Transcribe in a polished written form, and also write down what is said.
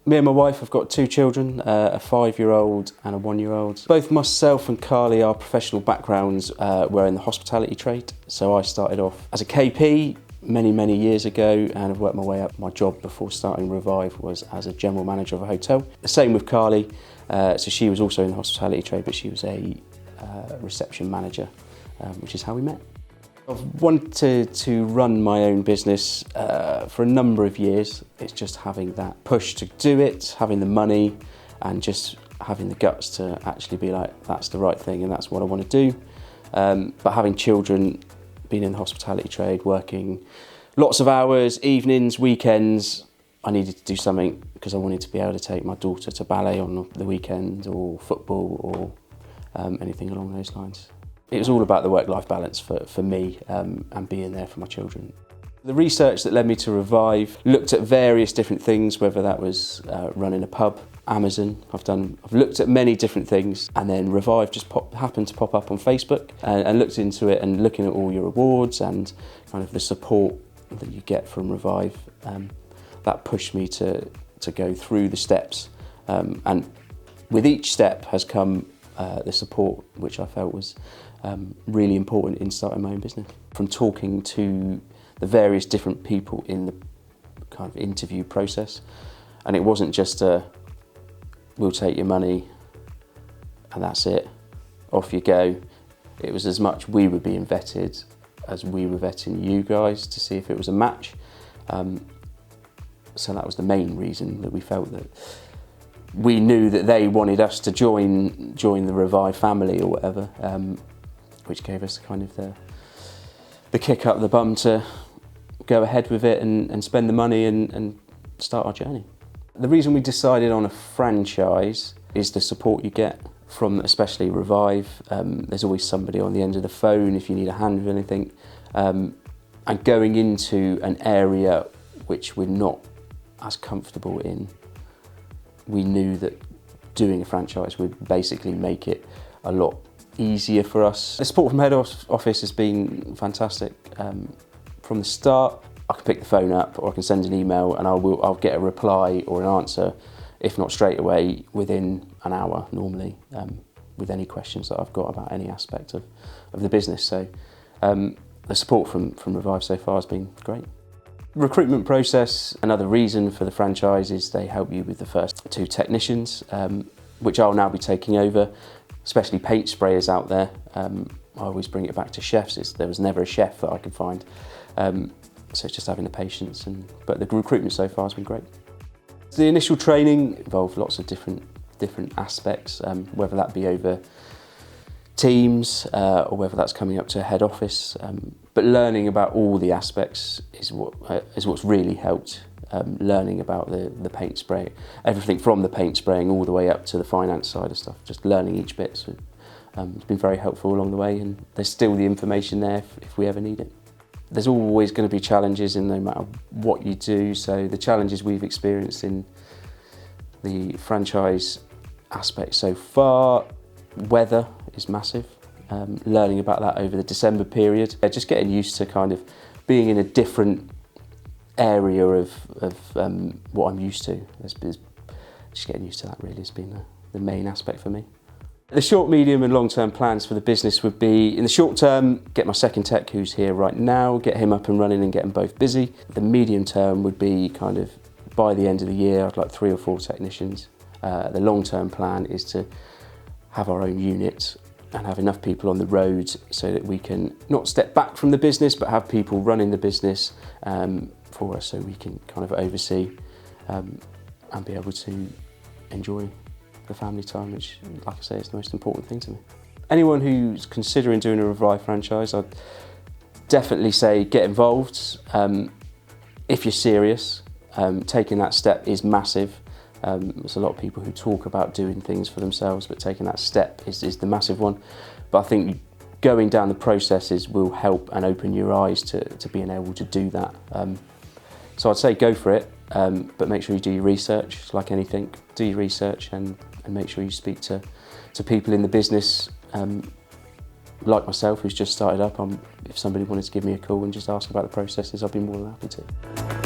Me and my wife have got 2 children, a 5-year-old and a 1-year-old. Both myself and Carly, our professional backgrounds were in the hospitality trade. So I started off as a KP many years ago, and I've worked my way up. My job before starting Revive was as a general manager of a hotel. The same with Carly. So she was also in the hospitality trade, but she was a reception manager, which is how we met. I've wanted to run my own business for a number of years. It's just having that push to do it, having the money, and just having the guts to actually be like, that's the right thing and that's what I want to do. But having children, being in the hospitality trade, working lots of hours, evenings, weekends, I needed to do something because I wanted to be able to take my daughter to ballet on the weekend or football or anything along those lines. It was all about the work-life balance for me and being there for my children. The research that led me to Revive looked at various different things, whether that was running a pub, Amazon. I've looked at many different things, and then Revive just happened to pop up on Facebook and looked into it, and looking at all your awards and kind of the support that you get from Revive. That pushed me to go through the steps, and with each step has come the support, which I felt was really important in starting my own business. From talking to the various different people in the kind of interview process, and it wasn't just a, we'll take your money and that's it, off you go. It was as much we were being vetted as we were vetting you guys to see if it was a match. So that was the main reason that we felt that we knew that they wanted us to join the Revive family or whatever, which gave us kind of the kick up the bum to go ahead with it and spend the money and start our journey. The reason we decided on a franchise is the support you get from especially Revive. There's always somebody on the end of the phone if you need a hand with anything. And going into an area which we're not as comfortable in, we knew that doing a franchise would basically make it a lot easier for us. The support from head office has been fantastic. From the start, I can pick the phone up or I can send an email and I'll get a reply or an answer, if not straight away, within an hour normally, with any questions that I've got about any aspect of the business. So the support from Revive so far has been great. Recruitment process, another reason for the franchise is they help you with the first 2 technicians, which I'll now be taking over, especially paint sprayers out there. I always bring it back to chefs. There was never a chef that I could find. So it's just having the patience, but the recruitment so far has been great. The initial training involved lots of different aspects, whether that be over Teams or whether that's coming up to head office. But learning about all the aspects is what's really helped. Learning about the paint spray, everything from the paint spraying all the way up to the finance side of stuff. Just learning each bit. So, it's been very helpful along the way, and there's still the information there if we ever need it. There's always going to be challenges in no matter what you do. So the challenges we've experienced in the franchise aspect so far, weather is massive. Learning about that over the December period, just getting used to kind of being in a different area of what I'm used to. Just getting used to that really has been the main aspect for me. The short, medium and long-term plans for the business would be, in the short term, get my second tech who's here right now, get him up and running and get them both busy. The medium term would be kind of, by the end of the year, I'd like 3 or 4 technicians. The long-term plan is to have our own unit and have enough people on the road so that we can not step back from the business, but have people running the business for us so we can kind of oversee and be able to enjoy the family time, which, like I say, is the most important thing to me. Anyone who's considering doing a Revive franchise, I'd definitely say get involved. If you're serious, taking that step is massive. There's a lot of people who talk about doing things for themselves, but taking that step is the massive one. But I think going down the processes will help and open your eyes to being able to do that. So I'd say go for it, but make sure you do your research, like anything. Do your research and make sure you speak to people in the business, like myself, who's just started up. If somebody wanted to give me a call and just ask about the processes, I'd be more than happy to.